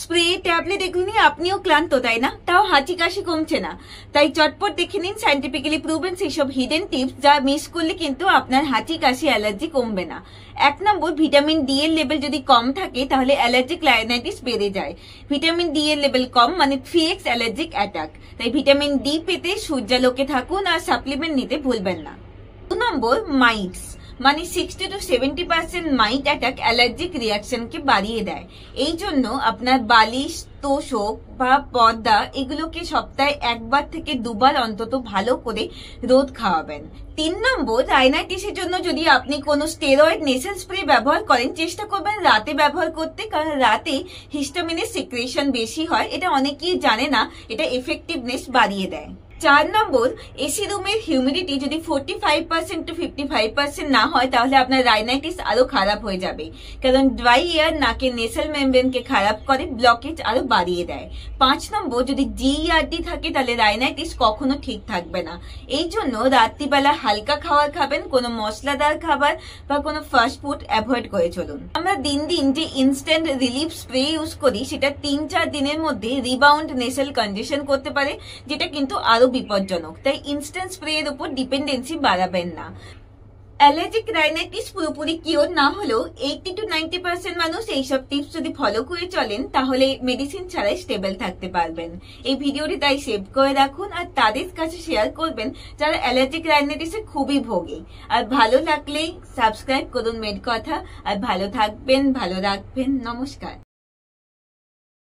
Spray tablet এগুলো নিয়ে আপনিও ক্লান্ত, তাই না? তাও হাঁচি কাশি কমছে না। তাই চটপট দেখে নিন সায়েন্টিফিক্যালি প্রুভেন সেইসব হিডেন টিপস যা মিস করলে কিন্তু আপনার হাঁচি কাশি অ্যালার্জি কমবে না। 1 নম্বর, ভিটামিন ডি এর লেভেল যদি কম থাকে তাহলে অ্যালার্জিক রাইনাইটিস বেড়ে যায়। ভিটামিন ডি এর লেভেল কম মানে 3x অ্যালার্জিক অ্যাটাক। তাই ভিটামিন ডি পেতে সূর্যালোকে থাকুন আর সাপ্লিমেন্ট নিতে ভুলবেন না। 2 নম্বর, মাইটস মানে 60 to 70% মাইট অ্যাটাক অ্যালার্জিক রিয়াকশনকে বাড়িয়ে দেয়। এই জন্য আপনার বালিশ, তোশক বা পর্দা এগুলোকে সপ্তাহে 1বার থেকে 2বার অন্তত ভালো করে রোদ খাওয়াবেন। 3 নম্বর, রাইনাইটিসের জন্য যদি আপনি কোনো স্টেরয়েড নেসেল স্প্রে ব্যবহার করেন, চেষ্টা করবেন রাতে ব্যবহার করতে, কারণ রাতে হিস্টামিনের সিক্রেশন বেশি হয়। এটা অনেকেই জানে না, এটা এফেক্টিভনেস বাড়িয়ে দেয়। 4 নম্বর, এসি রুমের হিউমিডিটি যদি 45% to 55% না হয় তাহলে আপনার রাইনাইটিস আরো খারাপ হয়ে যাবে, কারণ ড্রাই এয়ার নাকের নেসাল মেমব্রেনকে খারাপ করে, ব্লকেজ আরো বাড়িয়ে দেয়। 5 নম্বর, যদি জিইআরডি থাকে তাহলে রাইনাইটিস কখনো ঠিক থাকবে না। এই জন্য রাত্রিবেলা হালকা খাবার খাবেন, কোনো মশলাদার খাবার বা কোনো ফাস্ট ফুড অ্যাভয়েড করে চলুন। আমরা দিন দিন যে ইনস্ট্যান্ট রিলিফ স্প্রে ইউজ করি সেটা 3-4 দিনের মধ্যে রিবাউন্ড নেসাল কন্ডিশন করতে পারে, যেটা কিন্তু আরো বিপজ্জনক। তাই ইনস্ট্যান্ট স্প্রে এর উপর ডিপেন্ডেন্সি বাড়াবেন না। অ্যালার্জিক রাইনাইটিস পুরোপুরি কিওর না হলেও 80 to 90% মানুষ এইসব টিপস যদি ফলো করে চলেন তাহলে মেডিসিন ছাড়াই স্টেবল থাকতে পারবেন। এই ভিডিওটি তাই সেভ করে রাখুন আর তাদের কাছে শেয়ার করবেন যারা অ্যালার্জিক রাইনাইটিসে খুবই ভোগে। আর ভালো লাগলে সাবস্ক্রাইব করুন মেড কথা। আর ভালো থাকবেন, ভালো রাখবেন। নমস্কার।